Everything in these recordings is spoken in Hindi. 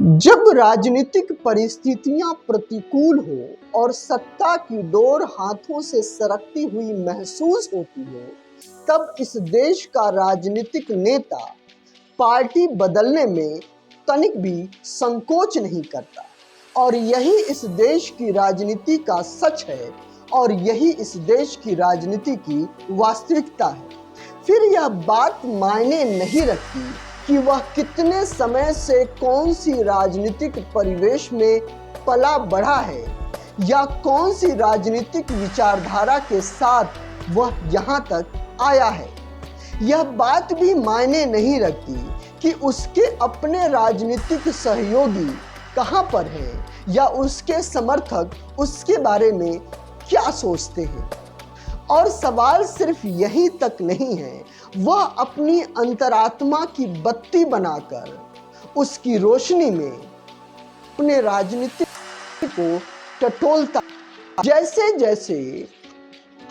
जब राजनीतिक परिस्थितियां प्रतिकूल हो और सत्ता की डोर हाथों से सरकती हुई महसूस होती हो, तब इस देश का राजनीतिक नेता पार्टी बदलने में तनिक भी संकोच नहीं करता। और यही इस देश की राजनीति का सच है और यही इस देश की राजनीति की वास्तविकता है। फिर यह बात मायने नहीं रखती कि वह कितने समय से कौन सी राजनीतिक परिवेश में पला बढ़ा है या कौन सी राजनीतिक विचारधारा के साथ वह यहाँ तक आया है। यह बात भी मायने नहीं रखती कि उसके अपने राजनीतिक सहयोगी कहाँ पर हैं या उसके समर्थक उसके बारे में क्या सोचते हैं। और सवाल सिर्फ यही तक नहीं है, वह अपनी अंतरात्मा की बत्ती बनाकर उसकी रोशनी में अपने राजनीति को टटोलता। जैसे जैसे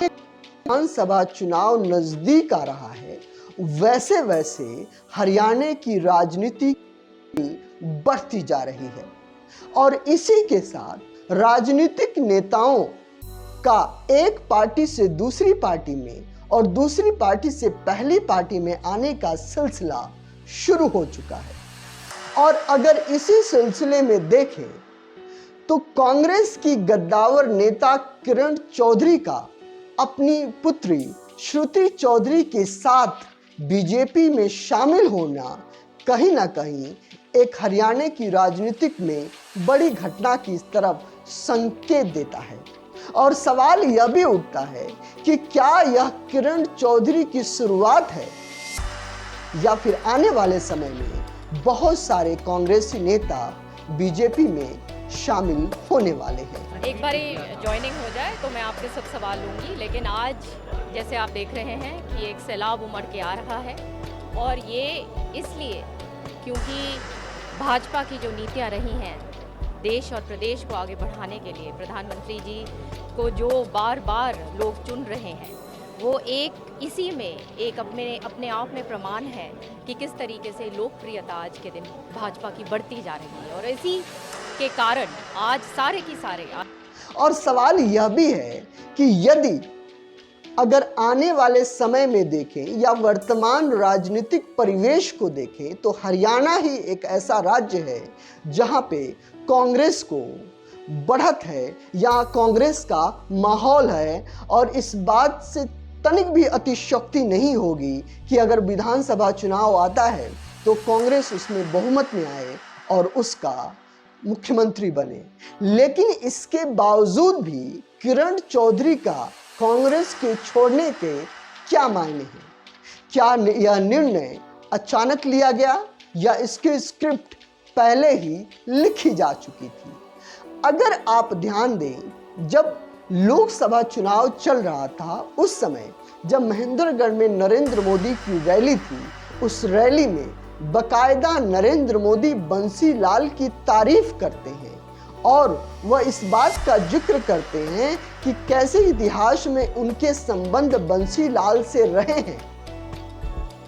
विधानसभा चुनाव नजदीक आ रहा है, वैसे वैसे हरियाणा की राजनीति बढ़ती जा रही है और इसी के साथ राजनीतिक नेताओं का एक पार्टी से दूसरी पार्टी में और दूसरी पार्टी से पहली पार्टी में आने का सिलसिला शुरू हो चुका है। और अगर इसी सिलसिले में देखें तो कांग्रेस की गद्दावर नेता किरण चौधरी का अपनी पुत्री श्रुति चौधरी के साथ बीजेपी में शामिल होना कहीं ना कहीं एक हरियाणा की राजनीतिक में बड़ी घटना की तरफ संकेत देता है। और सवाल यह भी उठता है कि क्या यह किरण चौधरी की शुरुआत है या फिर आने वाले समय में बहुत सारे कांग्रेसी नेता बीजेपी में शामिल होने वाले हैं। एक बार ज्वाइनिंग हो जाए तो मैं आपके सब सवाल लूँगी, लेकिन आज जैसे आप देख रहे हैं कि एक सैलाब उमड़ के आ रहा है और ये इसलिए क्योंकि भाजपा की जो नीतियाँ रही हैं देश और प्रदेश को आगे बढ़ाने के लिए, प्रधानमंत्री जी को जो बार बार लोग चुन रहे हैं, वो एक इसी में एक अपने आप में प्रमाण है कि किस तरीके से लोकप्रियता आज के दिन भाजपा की बढ़ती जा रही है। और इसी के कारण आज सारे की सारे और सवाल यह भी है कि यदि अगर आने वाले समय में देखें या वर्तमान राजनीतिक परिवेश को देखें तो हरियाणा ही एक ऐसा राज्य है जहां पे कांग्रेस को बढ़त है या कांग्रेस का माहौल है। और इस बात से तनिक भी अतिशयोक्ति नहीं होगी कि अगर विधानसभा चुनाव आता है तो कांग्रेस उसमें बहुमत में आए और उसका मुख्यमंत्री बने। लेकिन इसके बावजूद भी किरण चौधरी का कांग्रेस के छोड़ने के क्या मायने हैं? क्या यह निर्णय अचानक लिया गया या इसकी स्क्रिप्ट पहले ही लिखी जा चुकी थी? अगर आप ध्यान दें, जब लोकसभा चुनाव चल रहा था उस समय जब महेंद्रगढ़ में नरेंद्र मोदी की रैली थी, उस रैली में बकायदा नरेंद्र मोदी बंसी लाल की तारीफ करते हैं और वह इस बात का जिक्र करते हैं कि कैसे इतिहास में उनके संबंध बंसी लाल से रहे हैं।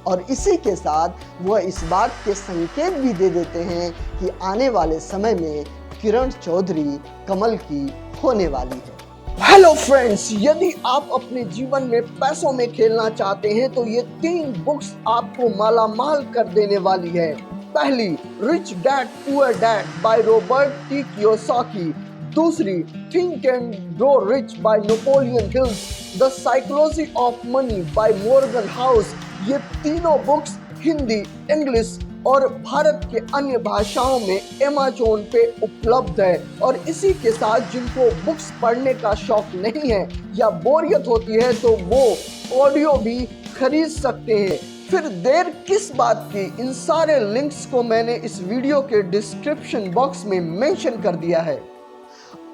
और इसी के साथ वह इस बात के संकेत भी दे देते हैं कि आने वाले समय में किरण चौधरी कमल की होने वाली है। हेलो फ्रेंड्स, यदि आप अपने जीवन में पैसों में खेलना चाहते हैं तो ये 3 बुक्स आपको मालामाल कर देने वाली है। पहली, rich dad poor dad by Robert T Kiyosaki. दूसरी, think and grow rich by Napoleon Hills. The psychology of money by Morgan House. ये तीनों बुक्स हिंदी, इंग्लिश और भारत के अन्य भाषाओं में अमेज़न पे उपलब्ध है। और इसी के साथ जिनको बुक्स पढ़ने का शौक नहीं है या बोरियत होती है तो वो ऑडियो भी खरीद सकते हैं। फिर देर किस बात की, इन सारे लिंक्स को मैंने इस वीडियो के डिस्क्रिप्शन बॉक्स में मेंशन कर दिया है।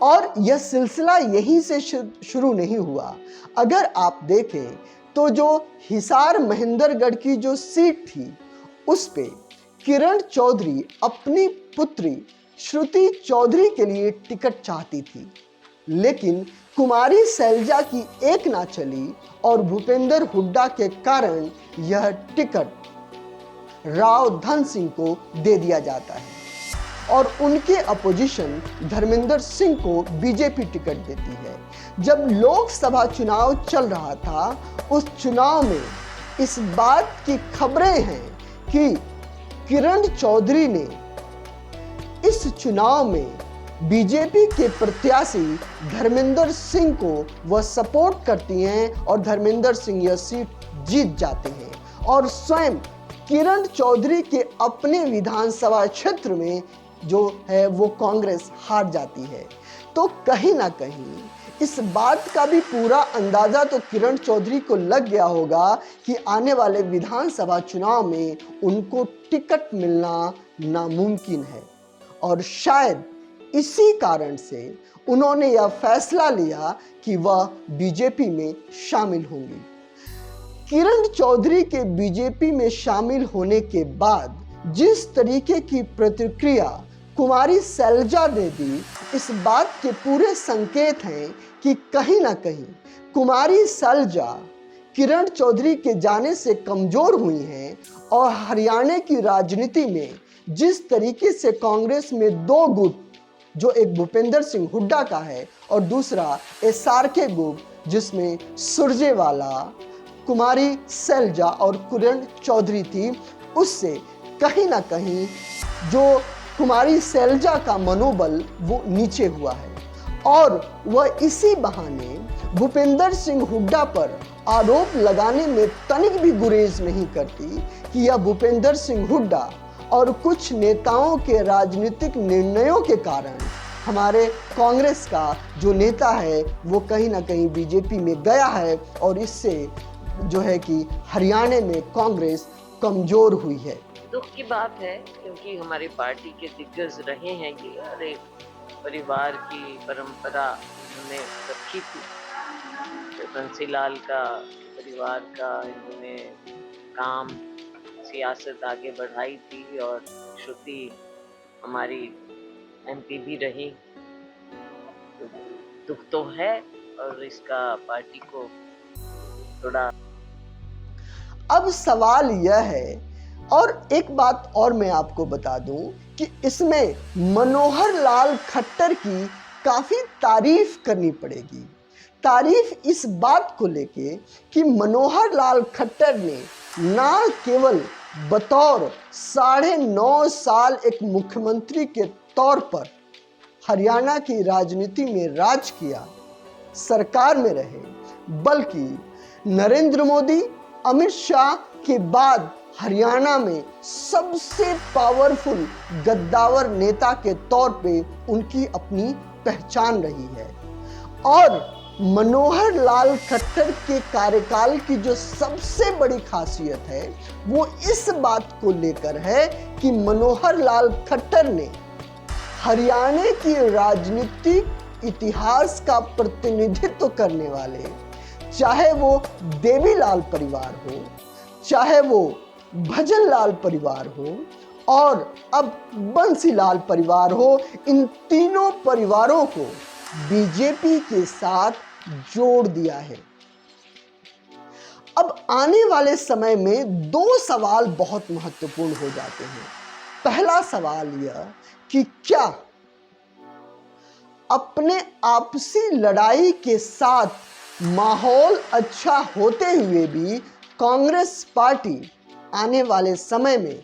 और यह सिलसिला यहीं से शुरू नहीं हुआ। अगर आप देखें तो जो हिसार महेंद्रगढ़ की जो सीट थी उस पे किरण चौधरी अपनी पुत्री श्रुति चौधरी के लिए टिकट चाहती थी, लेकिन कुमारी शैलजा की एक ना चली और भूपेंद्र हुड्डा के कारण यह टिकट राव धन सिंह को दे दिया जाता है। और उनके अपोजिशन धर्मेंद्र सिंह को बीजेपी टिकट देती है। जब लोकसभा चुनाव चल रहा था, उस चुनाव में इस बात की खबरें हैं कि किरण चौधरी ने इस चुनाव में बीजेपी के प्रत्याशी धर्मेंद्र सिंह को वह सपोर्ट करती हैं और धर्मेंद्र सिंह यह सीट जीत जाते हैं और स्वयं किरण चौधरी के अपने विधानसभा क्षेत्र में जो है वो कांग्रेस हार जाती है। तो कहीं ना कहीं इस बात का भी पूरा अंदाजा तो किरण चौधरी को लग गया होगा कि आने वाले विधानसभा चुनाव में उनको टिकट मिलना नामुमकिन है और शायद इसी कारण से उन्होंने यह फैसला लिया कि वह बीजेपी में शामिल होंगी। किरण चौधरी के बीजेपी में शामिल होने के बाद जिस तरीके की प्रतिक्रिया कुमारी शैलजा ने दी, इस बात के पूरे संकेत हैं कि कहीं ना कहीं कुमारी शैलजा किरण चौधरी के जाने से कमजोर हुई हैं और हरियाणा की राजनीति में जिस तरीके से कांग्रेस में दो गुट, जो एक भूपेंद्र सिंह हुड्डा का है और दूसरा एसआरके गुट जिसमें सुरजेवाला, कुमारी शैलजा और किरण चौधरी थी, उससे कहीं ना कहीं जो कुमारी शैलजा का मनोबल वो नीचे हुआ है और वह इसी बहाने भूपेंद्र सिंह हुड्डा पर आरोप लगाने में तनिक भी गुरेज नहीं करती कि यह भूपेंद्र सिंह हुड्डा और कुछ नेताओं के राजनीतिक निर्णयों के कारण हमारे कांग्रेस का जो नेता है वो कहीं ना कहीं बीजेपी में गया है और इससे जो है कि हरियाणा में कांग्रेस कमजोर हुई है। दुख की बात है क्योंकि हमारी पार्टी के दिग्गज रहे हैं ये और एक परिवार की परंपरा उन्होंने रखी थी। तो बंसीलाल का परिवार का इन्होंने काम सियासत आगे बढ़ाई थी और श्रुति हमारी एमपी भी रही। तो दुख तो है और इसका पार्टी को थोड़ा। अब सवाल यह है और एक बात और मैं आपको बता दूं कि इसमें मनोहर लाल खट्टर की काफी तारीफ करनी पड़ेगी। तारीफ इस बात को लेके कि मनोहर लाल खट्टर ने ना केवल बतौर 9.5 साल एक मुख्यमंत्री के तौर पर हरियाणा की राजनीति में राज किया, सरकार में रहे, बल्कि नरेंद्र मोदी, अमित शाह के बाद हरियाणा में सबसे पावरफुल गद्दावर नेता के तौर पे उनकी अपनी पहचान रही है। और मनोहर लाल खट्टर के कार्यकाल की जो सबसे बड़ी खासियत है वो इस बात को लेकर है कि मनोहर लाल खट्टर ने हरियाणा की राजनीतिक इतिहास का प्रतिनिधित्व करने वाले, चाहे वो देवीलाल परिवार हो, चाहे वो भजनलाल परिवार हो और अब बंसीलाल परिवार हो, इन तीनों परिवारों को बीजेपी के साथ जोड़ दिया है। अब आने वाले समय में दो सवाल बहुत महत्वपूर्ण हो जाते हैं। पहला सवाल यह कि क्या अपने आपसी लड़ाई के साथ माहौल अच्छा होते हुए भी कांग्रेस पार्टी आने वाले समय में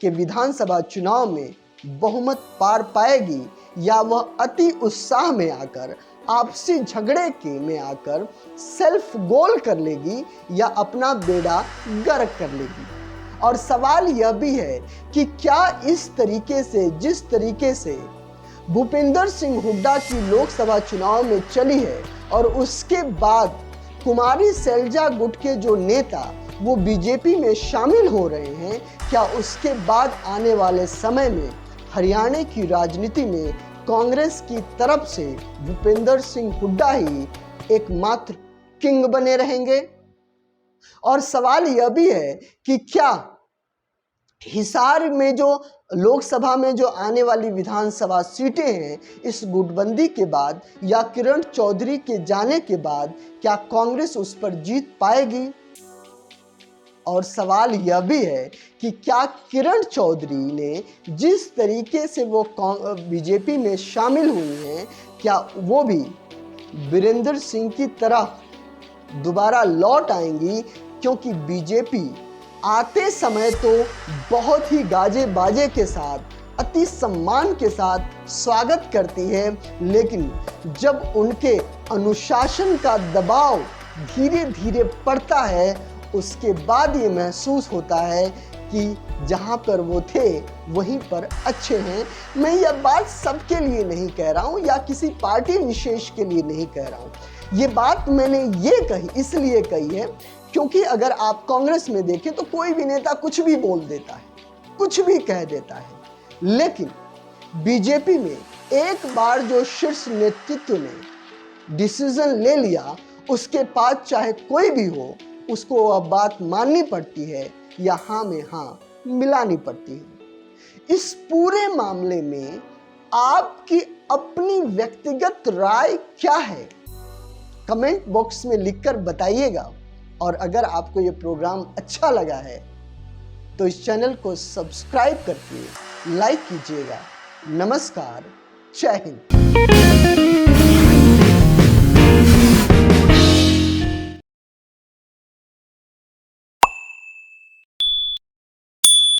के विधानसभा चुनाव में बहुमत पार पाएगी या वह अति उत्साह में आकर आपसी झगड़े के में आकर सेल्फ गोल कर लेगी या अपना बेड़ा गर्क कर लेगी। और सवाल यह भी है कि क्या इस तरीके से, जिस तरीके से भूपेंद्र सिंह हुड्डा की लोकसभा चुनाव में चली है और उसके बाद कुमारी शैलजा गुट के जो नेता वो बीजेपी में शामिल हो रहे हैं, क्या उसके बाद आने वाले समय में हरियाणा की राजनीति में कांग्रेस की तरफ से भूपेंद्र सिंह हुड्डा ही एकमात्र किंग बने रहेंगे? और सवाल यह भी है कि क्या हिसार में जो लोकसभा में जो आने वाली विधानसभा सीटें हैं, इस गुटबंदी के बाद या किरण चौधरी के जाने के बाद क्या कांग्रेस उस पर जीत पाएगी? और सवाल यह भी है कि क्या किरण चौधरी ने जिस तरीके से वो बीजेपी में शामिल हुई हैं, क्या वो भी वीरेंद्र सिंह की तरह दोबारा लौट आएंगी? क्योंकि बीजेपी आते समय तो बहुत ही गाजे बाजे के साथ, अति सम्मान के साथ स्वागत करती है, लेकिन जब उनके अनुशासन का दबाव धीरे धीरे पड़ता है, उसके बाद ये महसूस होता है कि जहाँ पर वो थे वहीं पर अच्छे हैं। मैं यह बात सबके लिए नहीं कह रहा हूँ या किसी पार्टी विशेष के लिए नहीं कह रहा हूँ। ये बात मैंने ये कही इसलिए कही है क्योंकि अगर आप कांग्रेस में देखें तो कोई भी नेता कुछ भी बोल देता है, कुछ भी कह देता है, लेकिन बीजेपी में एक बार जो शीर्ष नेतृत्व ने डिसीजन ले लिया, उसके पास चाहे कोई भी हो, उसको वह बात माननी पड़ती है या हाँ में हाँ मिलानी पड़ती है। इस पूरे मामले में आपकी अपनी व्यक्तिगत राय क्या है? कमेंट बॉक्स में लिखकर बताइएगा। और अगर आपको ये प्रोग्राम अच्छा लगा है तो इस चैनल को सब्सक्राइब करके लाइक कीजिएगा। नमस्कार, जय हिंद।